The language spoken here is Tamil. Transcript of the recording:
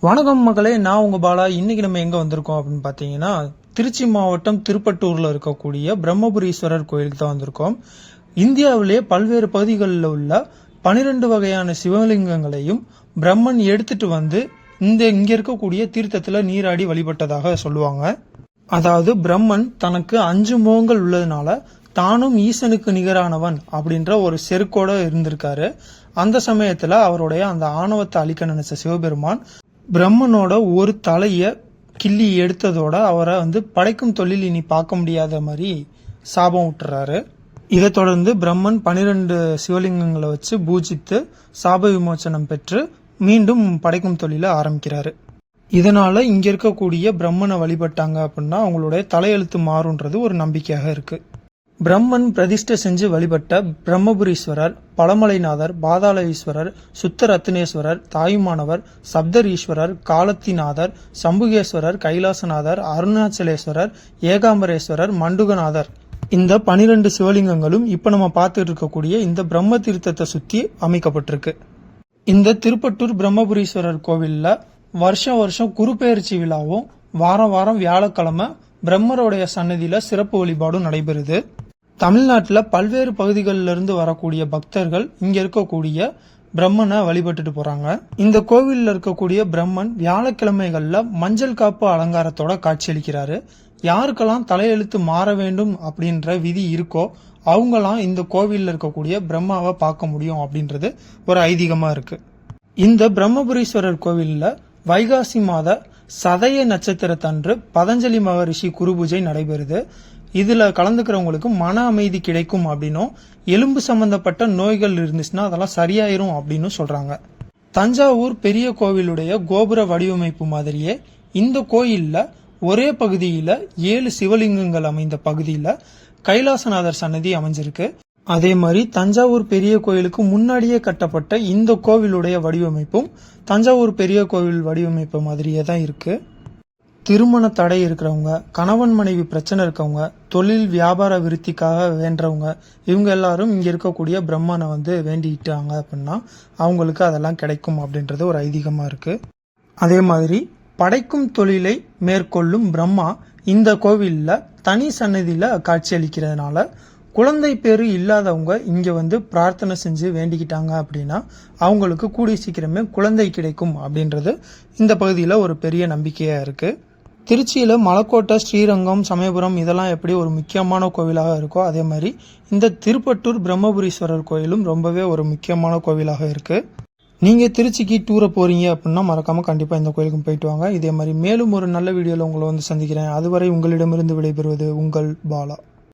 வணக்கம் மக்களே, நான் உங்க பாலா. இன்னைக்கு நம்ம எங்க வந்திருக்கோம் அப்படின்னு பாத்தீங்கன்னா, திருச்சி மாவட்டம் திருப்பட்டூர்ல இருக்கக்கூடிய பிரம்மபுரீஸ்வரர் கோயிலுக்கு தான் வந்திருக்கோம். இந்தியாவிலே பல்வேறு பகுதிகளில் உள்ள 12 வகையான சிவலிங்கங்களையும் பிரம்மன் எடுத்துட்டு வந்து இங்க இருக்கக்கூடிய தீர்த்தத்துல நீராடி வழிபட்டதாக சொல்லுவாங்க. அதாவது பிரம்மன் தனக்கு 5 முகங்கள் உள்ளதுனால தானும் ஈசனுக்கு நிகரானவன் அப்படின்ற ஒரு செருக்கோட இருந்திருக்காரு. அந்த சமயத்துல அவருடைய அந்த ஆணவத்தை அழிக்க நினைச்ச சிவபெருமான் பிரம்மனோட ஒரு தலைய கிள்ளி எடுத்ததோட அவரை படைக்கும் தொழில் இனி பார்க்க முடியாத மாதிரி சாபம் விட்டுறாரு. இதை தொடர்ந்து பிரம்மன் 12 சிவலிங்கங்களை வச்சு பூஜித்து சாப விமோச்சனம் பெற்று மீண்டும் படைக்கும் தொழிலை ஆரம்பிக்கிறாரு. இதனால இங்க இருக்கக்கூடிய பிரம்மனை வழிபட்டாங்க அப்படின்னா அவங்களுடைய தலையெழுத்து மாறுன்றது ஒரு நம்பிக்கையாக இருக்கு. பிரம்மன் பிரதிஷ்டை செஞ்சு வழிபட்ட பிரம்மபுரீஸ்வரர், பழமலைநாதர், பாதாள ஈஸ்வரர், சுத்த ரத்தினேஸ்வரர், தாயுமானவர், சப்தரீஸ்வரர், காலத்திநாதர், சம்புகேஸ்வரர், கைலாசநாதர், அருணாச்சலேஸ்வரர், ஏகாம்பரேஸ்வரர், மண்டுகநாதர், இந்த 12 சிவலிங்கங்களும் இப்ப நம்ம பார்த்துட்டு இருக்கக்கூடிய இந்த பிரம்ம தீர்த்தத்தை சுத்தி அமைக்கப்பட்டிருக்கு. இந்த திருப்பட்டூர் பிரம்மபுரீஸ்வரர் கோவில்ல வருஷம் வருஷம் குருபெயர்ச்சி விழாவும் வாரம் வாரம் வியாழக்கிழமை பிரம்மருடைய சன்னதியில சிறப்பு வழிபாடும் நடைபெறுது. தமிழ்நாட்டில் பல்வேறு பகுதிகளில் இருந்து வரக்கூடிய பக்தர்கள் இங்க இருக்கக்கூடிய பிரம்மனை வழிபட்டுட்டு போறாங்க. இந்த கோவிலில் இருக்கக்கூடிய பிரம்மன் வியாழக்கிழமைகள்ல மஞ்சள் காப்பு அலங்காரத்தோட காட்சியளிக்கிறாரு. யாருக்கெல்லாம் தலையெழுத்து மாற வேண்டும் அப்படின்ற விதி இருக்கோ அவங்களாம் இந்த கோவிலில் இருக்கக்கூடிய பிரம்மாவை பார்க்க முடியும் அப்படின்றது ஒரு ஐதீகமா இருக்கு. இந்த பிரம்மபுரீஸ்வரர் கோவில்ல வைகாசி மாத சதய நட்சத்திரத்தன்று பதஞ்சலி மகரிஷி குரு பூஜை நடைபெறுது. இதுல கலந்துக்கிறவங்களுக்கு மன அமைதி கிடைக்கும் அப்படின்னும், எலும்பு சம்பந்தப்பட்ட நோய்கள் இருந்துச்சுன்னா அதெல்லாம் சரியாயிரும் அப்படின்னு சொல்றாங்க. தஞ்சாவூர் பெரிய கோவிலுடைய கோபுர வடிவமைப்பு மாதிரியே இந்த கோயில்ல ஒரே பகுதியில 7 சிவலிங்கங்கள் அமைந்த பகுதியில கைலாசநாதர் சன்னதி அமைஞ்சிருக்கு. அதே மாதிரி தஞ்சாவூர் பெரிய கோயிலுக்கு முன்னாடியே கட்டப்பட்ட இந்த கோவிலுடைய வடிவமைப்பும் தஞ்சாவூர் பெரிய கோவில் வடிவமைப்பு மாதிரியே தான் இருக்கு. திருமண தடை இருக்கிறவங்க, கணவன் மனைவி பிரச்சனை இருக்கவங்க, தொழில் வியாபார விருத்திக்காக வேண்டவங்க, இவங்க எல்லாரும் இங்க இருக்கக்கூடிய பிரம்மனை வேண்டிக்கிட்டாங்க அப்படின்னா அவங்களுக்கு அதெல்லாம் கிடைக்கும் அப்படின்றது ஒரு ஐதீகமா இருக்கு. அதே மாதிரி படைக்கும் தொழிலை மேற்கொள்ளும் பிரம்மா இந்த கோவில்ல தனி சன்னதியில காட்சியளிக்கிறதுனால குழந்தை பேரு இல்லாதவங்க இங்க பிரார்த்தனை செஞ்சு வேண்டிக்கிட்டாங்க அப்படின்னா அவங்களுக்கு கூடிய சீக்கிரமே குழந்தை கிடைக்கும் அப்படின்றது இந்த பகுதியில ஒரு பெரிய நம்பிக்கையா இருக்கு. திருச்சியில மலக்கோட்டை, ஸ்ரீரங்கம், சமயபுரம் இதெல்லாம் எப்படி ஒரு முக்கியமான கோவிலாக இருக்கோ அதே மாதிரி இந்த திருப்பட்டூர் பிரம்மபுரீஸ்வரர் கோயிலும் ரொம்பவே ஒரு முக்கியமான கோவிலாக இருக்கு. நீங்க திருச்சிக்கு டூரை போறீங்க அப்படின்னா மறக்காம கண்டிப்பா இந்த கோயிலுக்கும் போயிட்டு வாங்க. இதே மாதிரி மேலும் ஒரு நல்ல வீடியோல உங்களை சந்திக்கிறேன். அதுவரை உங்களிடமிருந்து விடைபெறுவது உங்கள் பாலா.